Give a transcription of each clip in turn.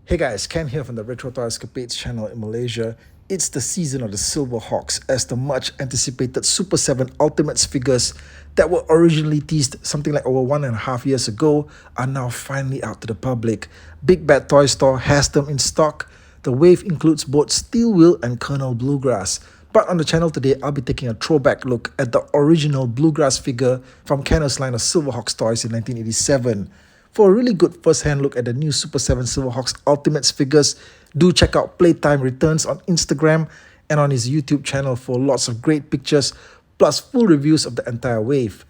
Hey guys, Ken here from the Retro Toy Escapades channel in Malaysia. It's the season of the Silverhawks as the much anticipated Super 7 Ultimates figures that were originally teased something like over 1.5 years ago are now finally out to the public. Big Bad Toy Store has them in stock. The wave includes both Steel Wheel and Colonel Bluegrass. But on the channel today, I'll be taking a throwback look at the original Bluegrass figure from KENNER's line of Silverhawks toys in 1987. For a really good first-hand look at the new Super 7 Silverhawks Ultimates figures, do check out Playtime Returns on Instagram and on his YouTube channel for lots of great pictures, plus full reviews of the entire wave.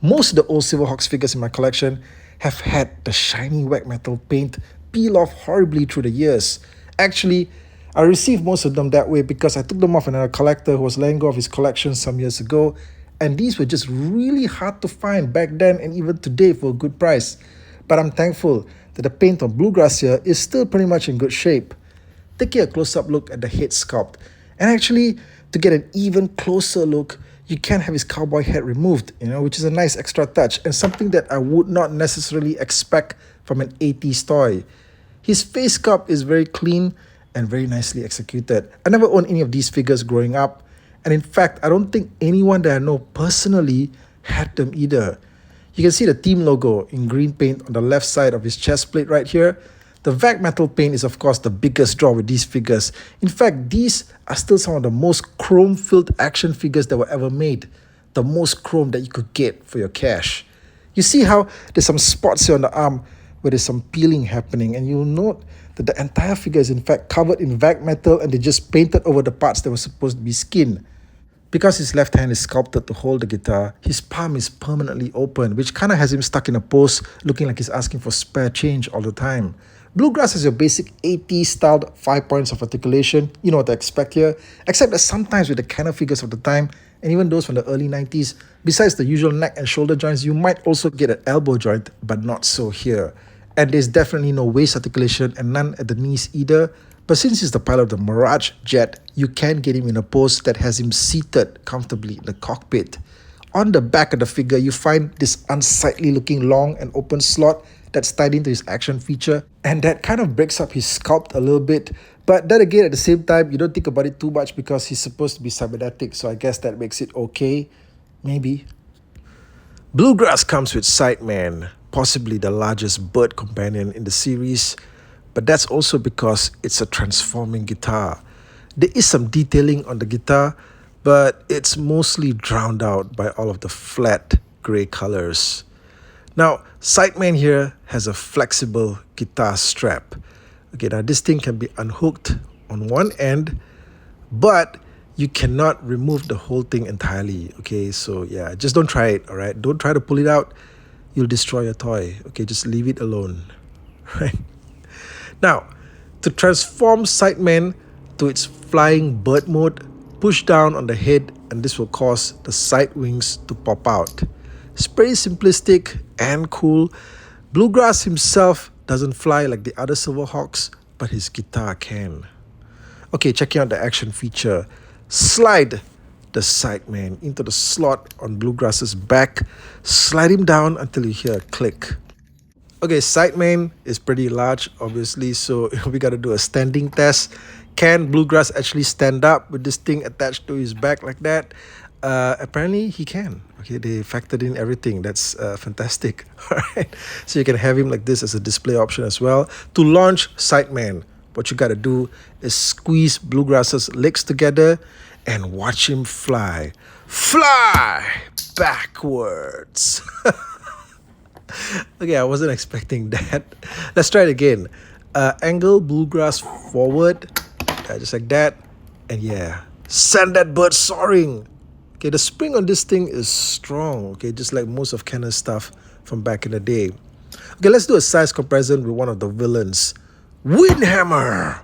Most of the old Silverhawks figures in my collection have had the shiny white metal paint peel off horribly through the years. Actually, I received most of them that way because I took them off another collector who was letting go of his collection some years ago, and these were just really hard to find back then and even today for a good price. But I'm thankful that the paint on Bluegrass here is still pretty much in good shape. Taking a close-up look at the head sculpt, and actually to get an even closer look, you can have his cowboy hat removed, which is a nice extra touch and something that I would not necessarily expect from an 80s toy. His face sculpt is very clean and very nicely executed. I never owned any of these figures growing up, and in fact, I don't think anyone that I know personally had them either. You can see the team logo in green paint on the left side of his chest plate right here. The vac metal paint is of course the biggest draw with these figures. In fact, these are still some of the most chrome-filled action figures that were ever made. The most chrome that you could get for your cash. You see how there's some spots here on the arm where there's some peeling happening, and you'll note that the entire figure is in fact covered in vac metal and they just painted over the parts that were supposed to be skin. Because his left hand is sculpted to hold the guitar, his palm is permanently open, which kind of has him stuck in a pose, looking like he's asking for spare change all the time. Bluegrass has your basic 80s styled 5 points of articulation, you know what to expect here, except that sometimes with the KENNER figures of the time, and even those from the early 90s, besides the usual neck and shoulder joints, you might also get an elbow joint, but not so here. And there's definitely no waist articulation and none at the knees either. But since he's the pilot of the Mirage jet, you can get him in a pose that has him seated comfortably in the cockpit. On the back of the figure, you find this unsightly looking long and open slot that's tied into his action feature, and that kind of breaks up his sculpt a little bit. But then again, at the same time, you don't think about it too much because he's supposed to be cybernetic, so I guess that makes it okay. Maybe. Bluegrass comes with Sideman, possibly the largest bird companion in the series, but that's also because it's a transforming guitar. There is some detailing on the guitar, but it's mostly drowned out by all of the flat grey colors. Now, Sideman here has a flexible guitar strap. Okay, now this thing can be unhooked on one end, but you cannot remove the whole thing entirely. Okay, so yeah, just don't try it, alright? Don't try to pull it out. You'll destroy your toy. Okay, just leave it alone. Right? Now, to transform Sideman to its flying bird mode, push down on the head and this will cause the side wings to pop out. It's pretty simplistic and cool. Bluegrass himself doesn't fly like the other Silverhawks, but his guitar can. Okay, checking out the action feature. Slide the Sideman into the slot on Bluegrass's back. Slide him down until you hear a click. Okay, Sideman is pretty large, obviously, so we gotta do a standing test. Can Bluegrass actually stand up with this thing attached to his back like that? Apparently, he can. Okay, they factored in everything. That's fantastic. Alright, so you can have him like this as a display option as well. To launch Sideman, what you gotta do is squeeze Bluegrass's legs together and watch him fly. Fly backwards. Okay, I wasn't expecting that. Let's try it again. Angle Bluegrass forward, just like that. And yeah, send that bird soaring. Okay, the spring on this thing is strong. Okay, just like most of KENNER's stuff from back in the day. Okay, let's do a size comparison with one of the villains. Windhammer!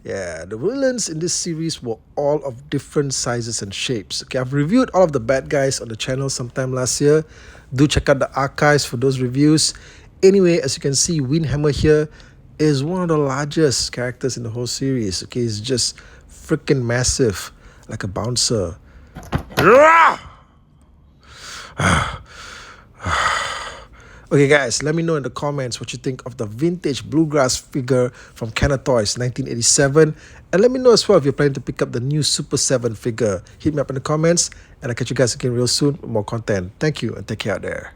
Yeah, the villains in this series were all of different sizes and shapes. Okay, I've reviewed all of the bad guys on the channel sometime last year. Do check out the archives for those reviews. Anyway, as you can see, Windhammer here is one of the largest characters in the whole series. Okay, he's just freaking massive, like a bouncer. Okay, guys, let me know in the comments what you think of the vintage Bluegrass figure from Kenner Toys 1987. And let me know as well if you're planning to pick up the new Super 7 figure. Hit me up in the comments, and I'll catch you guys again real soon with more content. Thank you, and take care out there.